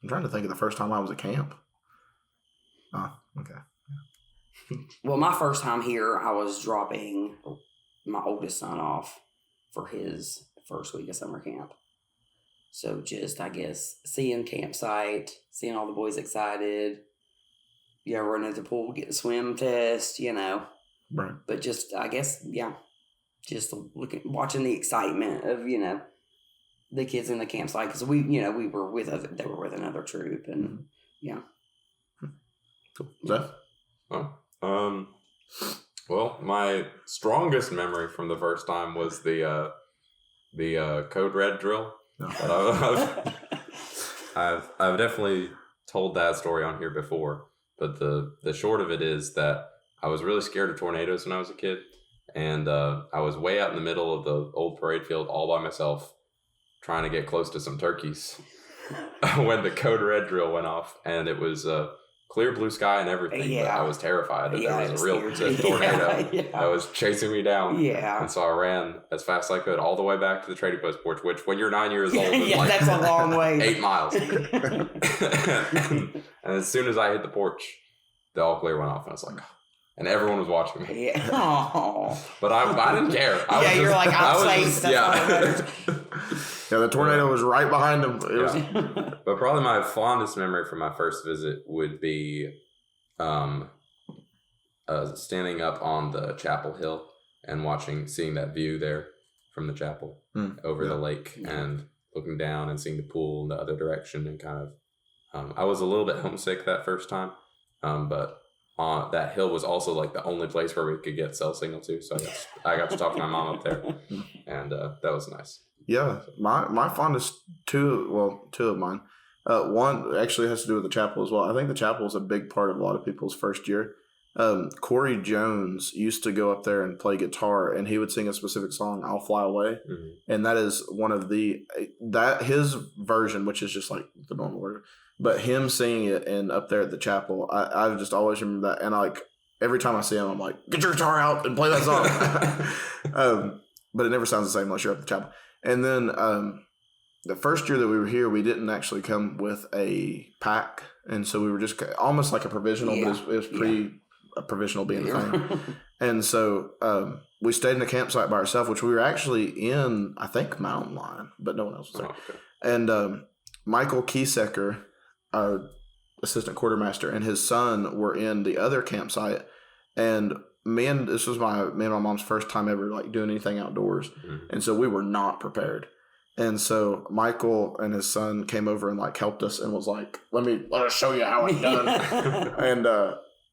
I'm trying to think of the first time I was at camp. Oh, okay. Well, my first time here, I was dropping my oldest son off for his first week of summer camp. So just, I guess, seeing campsite, seeing all the boys excited, running to the pool, get the swim test, Right. But just, I guess, just watching the excitement of, the kids in the campsite. Because they were with another troop. And, Cool. Zeph? Oh. Well, my strongest memory from the first time was the Code Red drill. No. But I've definitely told that story on here before. But the short of it is that I was really scared of tornadoes when I was a kid, and I was way out in the middle of the old parade field all by myself, trying to get close to some turkeys when the Code Red drill went off, and it was clear blue sky and everything, but I was terrified that there was a real tornado that was chasing me down. Yeah. And so I ran as fast as I could all the way back to the trading post porch, which when you're 9 years old is like that's a long way. 8 miles. and as soon as I hit the porch, the all clear went off, and I was like, and everyone was watching me. Yeah. Aww. But I didn't care. You're like, I'm safe. Yeah, the tornado was right behind him. But probably my fondest memory from my first visit would be standing up on the chapel hill and seeing that view there from the chapel over the lake and looking down and seeing the pool in the other direction, and kind of I was a little bit homesick that first time, but that hill was also like the only place where we could get cell signal too, so I got to talk to my mom up there, and that was nice. Yeah, my fondest two of mine. One actually has to do with the chapel as well. I think the chapel is a big part of a lot of people's first year. Corey Jones used to go up there and play guitar, and he would sing a specific song, "I'll Fly Away," and that is one of his version, which is just like the normal version. But him singing it and up there at the chapel, I've just always remember that, and like every time I see him, I'm like, "Get your guitar out and play that song." But it never sounds the same unless you're up at the chapel. And then the first year that we were here, we didn't actually come with a pack, and so we were just almost like a provisional, but it was a provisional being a thing. And so we stayed in the campsite by ourselves, which we were actually in, I think, Mountain Lion, but no one else was there. Oh, okay. And Michael Kiesecker, our assistant quartermaster, and his son were in the other campsite, and this was me and my mom's first time ever like doing anything outdoors, and so we were not prepared. And so Michael and his son came over and like helped us and was like, let us show you how it's done. And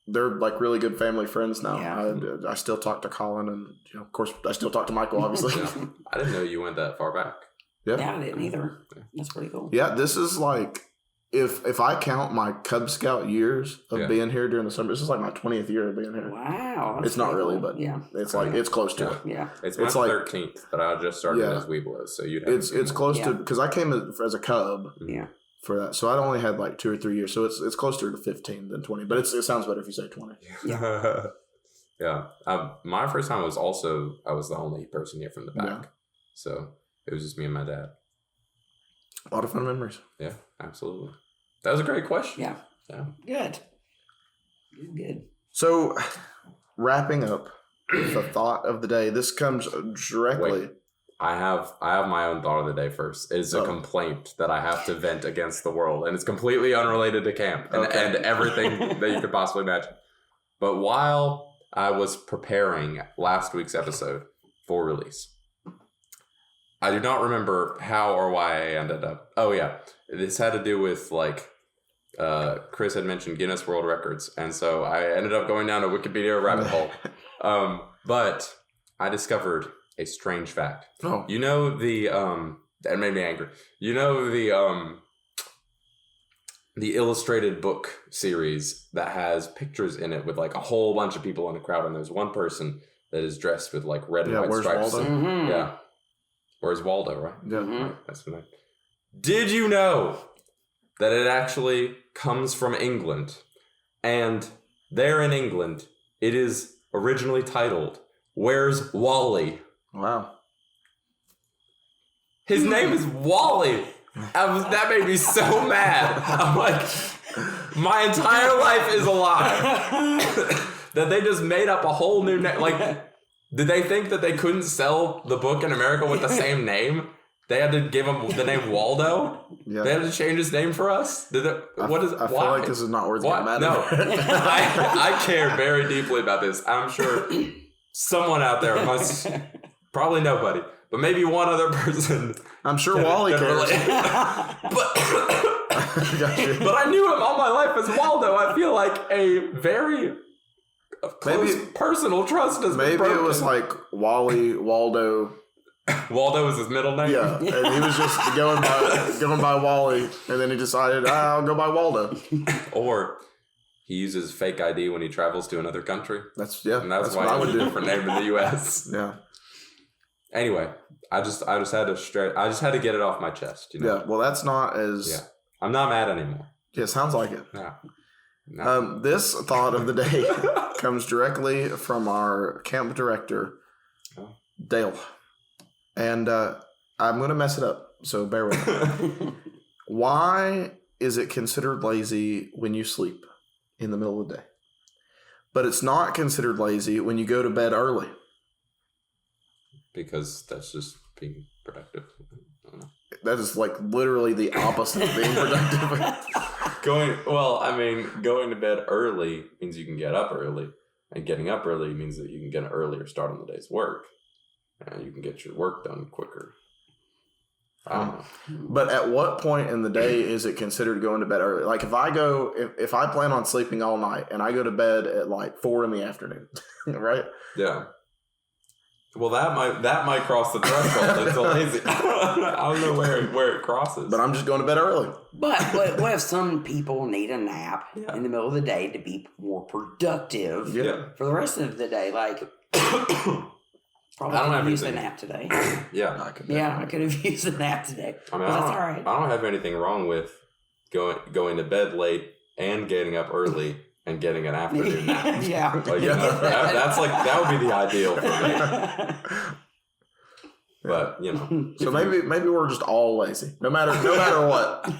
they're like really good family friends now. Yeah. I still talk to Colin, and of course I still talk to Michael, obviously. Yeah. I didn't know you went that far back. Yeah, I didn't either. That's pretty cool. Yeah, this is like, if I count my Cub Scout years of being here during the summer, this is like my 20th year of being here. Wow. It's not really, but it's like, it's close to it. Yeah. It's my 13th, but I just started as Weeblos, so you'd have it's close to, because I came as a Cub for that. So I only had like 2 or 3 years. So it's closer to 15 than 20, but it sounds better if you say 20. Yeah. Yeah. My first time was also, I was the only person here from the back. Yeah. So it was just me and my dad. A lot of fun memories. Yeah, absolutely. That was a great question. Yeah. Good. So, wrapping up, with the thought of the day. This comes directly. Wait. I have my own thought of the day first. It is a complaint that I have to vent against the world, and it's completely unrelated to camp and everything that you could possibly imagine. But while I was preparing last week's episode for release, I do not remember how or why I ended up. Oh yeah, this had to do with like Chris had mentioned Guinness World Records, and so I ended up going down a Wikipedia rabbit hole. But I discovered a strange fact. Oh. You know that made me angry. You know the illustrated book series that has pictures in it with like a whole bunch of people in the crowd, and there's one person that is dressed with like red and white where's stripes. Waldo? Mm-hmm. Yeah. Where's Waldo, right? Yeah. Mm-hmm. Right, that's the name. Did you know that it actually comes from England? And there in England, it is originally titled, Where's Wally? Wow. His name is Wally. That made me so mad. I'm like, my entire life is a lie. That they just made up a whole new name. Like, did they think that they couldn't sell the book in America with the same name? They had to give him the name Waldo? Yeah. They had to change his name for us? I feel like this is not worth getting mad No. over. I care very deeply about this. I'm sure someone out there must, probably nobody, but maybe one other person. I'm sure Wally cares. But Gotcha. but I knew him all my life as Waldo. I feel like a very close personal trust has been Maybe broken. it was like Wally, Waldo. Waldo was his middle name? Yeah, and he was just going by Wally, and then he decided, I'll go by Waldo. Or he uses fake ID when he travels to another country. And that's why what I would he has a do. different name in the U.S. Yeah. Anyway, I just had to get it off my chest. You know? Yeah. Well, that's not as. Yeah. I'm not mad anymore. Yeah, sounds like it. No. This thought of the day comes directly from our camp director, Dale. And I'm going to mess it up, so bear with me. Why is it considered lazy when you sleep in the middle of the day? But it's not considered lazy when you go to bed early. Because that's just being productive. I don't know. That is like literally the opposite of being productive. Going to bed early means you can get up early. And getting up early means that you can get an earlier start on the day's work. And you can get your work done quicker. I don't know. But at what point in the day is it considered going to bed early? Like if I plan on sleeping all night and I go to bed at like 4 p.m, right? Yeah. Well, that might cross the threshold. It's a lazy. I don't know where it crosses. But I'm just going to bed early. But what if some people need a nap in the middle of the day to be more productive for the rest of the day? Like, probably I don't have used a anything. nap today. Yeah. I could have used a nap today. I mean, that's all right. I don't have anything wrong with going to bed late and getting up early and getting an afternoon nap. Yeah. Like, that's like, that would be the ideal for me. But, you know. So maybe we're just all lazy. No matter what.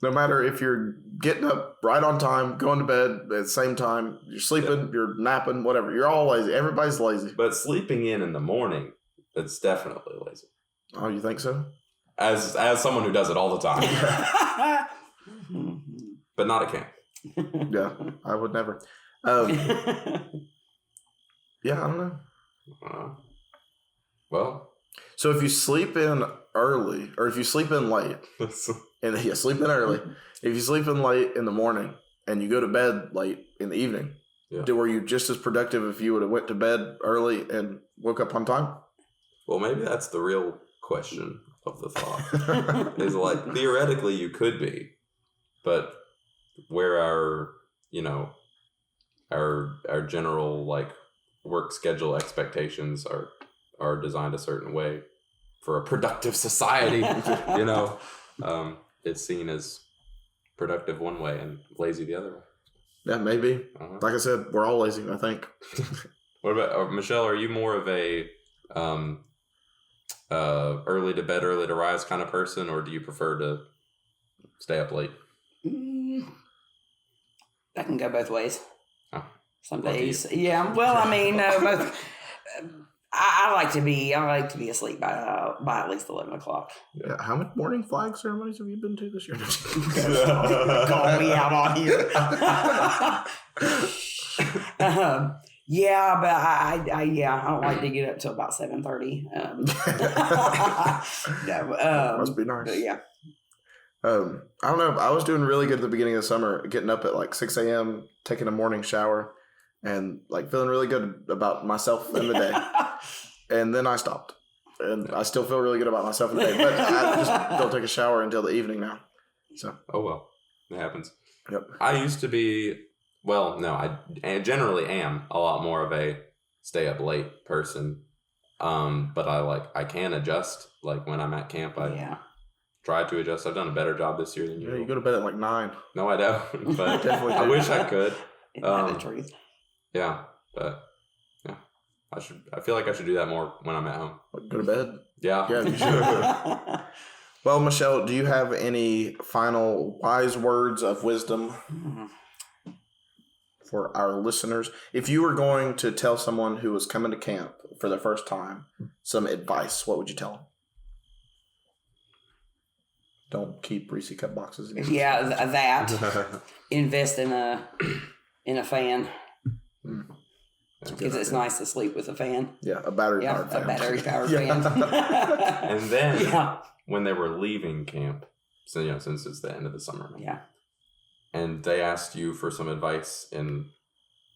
No matter if you're getting up right on time, going to bed at the same time, you're sleeping, you're napping, whatever. You're all lazy. Everybody's lazy. But sleeping in the morning, that's definitely lazy. Oh, you think so? As someone who does it all the time. But not at camp. Yeah, I would never. Yeah, I don't know. Well. So if you sleep in early, or if you sleep in late, and you sleep in early, if you sleep in late in the morning and you go to bed late in the evening, were you just as productive if you would have went to bed early and woke up on time? Well, maybe that's the real question of the thought. Is like, theoretically you could be, but where our general like work schedule expectations are designed a certain way for a productive society, it's seen as productive one way and lazy the other way. Yeah, maybe. Like I said, we're all lazy, I think. What about Michelle? Are you more of a early to bed, early to rise kind of person, or do you prefer to stay up late? That can go both ways. Oh. Some days. Yeah. Well, I mean, most, I like to be asleep by at least 11 o'clock. Yeah. How many morning flag ceremonies have you been to this year? Call me out on here. Yeah, but I don't like to get up till about 7:30. Must be nice. But yeah. I don't know. I was doing really good at the beginning of the summer, getting up at like 6 a.m., taking a morning shower, and like feeling really good about myself in the day. And then I stopped. And I still feel really good about myself in the day, but I just don't take a shower until the evening now. So. Oh, well. It happens. Yep. I used to be, well, no, I generally am a lot more of a stay up late person. But I can adjust. Like when I'm at camp, I try to adjust. I've done a better job this year than you. Yeah, you go to bed at like 9. No, I don't. But I wish I could. The truth. Yeah, but yeah, I feel like I should do that more when I'm at home. Go to bed. Yeah. Yeah, you should. Well, Michelle, do you have any final wise words of wisdom for our listeners? If you were going to tell someone who was coming to camp for the first time some advice, what would you tell them? Don't keep Reese cup boxes. Yeah, that. Invest in a fan. Because it's nice to sleep with a fan. Yeah, a battery-powered fan. A battery-powered fan. And then when they were leaving camp, so since it's the end of the summer, and they asked you for some advice in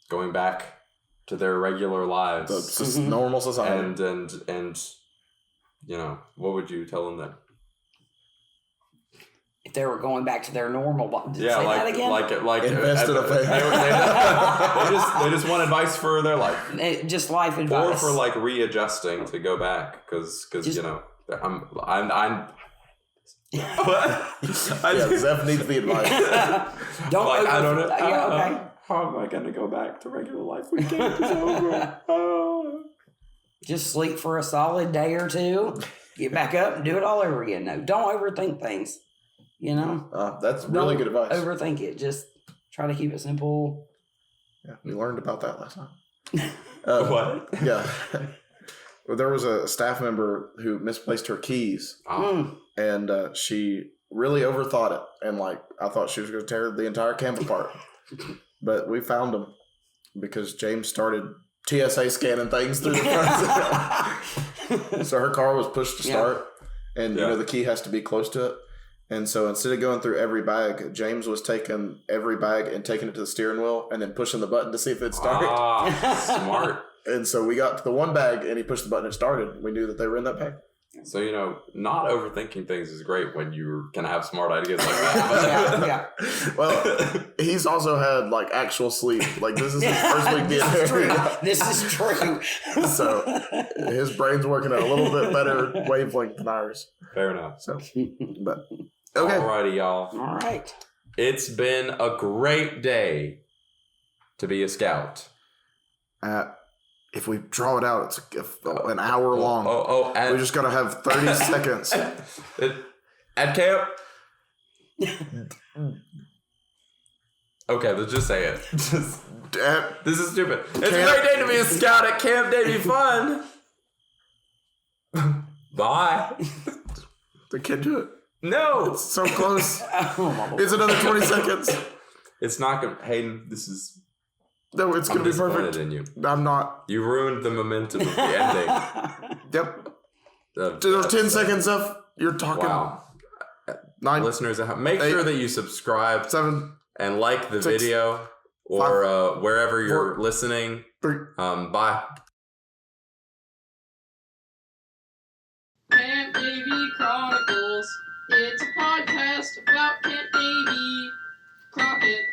going back to their regular lives, normal society, and what would you tell them then? If they were going back to their normal, that again? Like invest in a fan. They just want advice for their life, just life advice, or for like readjusting to go back because I'm Zeph needs the advice. I don't know. Okay. How am I going to go back to regular life when camp is over? Just sleep for a solid day or two, get back up and do it all over again. No, don't overthink things. That's really good advice. Overthink it. Just try to keep it simple. Yeah, we learned about that last night. What? Yeah. Well, there was a staff member who misplaced her keys, and she really overthought it. And I thought she was going to tear the entire camp apart. But we found them because James started TSA scanning things through the front. So her car was pushed to start, and the key has to be close to it. And so instead of going through every bag, James was taking every bag and taking it to the steering wheel and then pushing the button to see if it started. Smart. And so we got to the one bag and he pushed the button and it started. We knew that they were in that bag. So, not overthinking things is great when you can have smart ideas like that. Well, he's also had actual sleep. This is his first week being here. This is true. So his brain's working at a little bit better wavelength than ours. Fair enough. So, but okay. Alrighty, y'all. All right. It's been a great day to be a scout. If we draw it out, it's an hour long. We just got to have 30 seconds. At camp? Okay, let's just say it. This is stupid. It's a great day to be a scout at camp. Day be fun. Bye. They can't do it. No. It's so close. It's another 20 seconds. It's not going to... Hayden, this is... No, it's going to be perfect. In you. I'm not. You ruined the momentum of the ending. Yep. There's 10 seconds of you're talking. Wow. 9. Listeners, make sure that you subscribe 7 and like the 6, video or 5, wherever you're 4, listening. 3. Bye. Camp Davy Chronicles. It's a podcast about Camp Davy Crockett.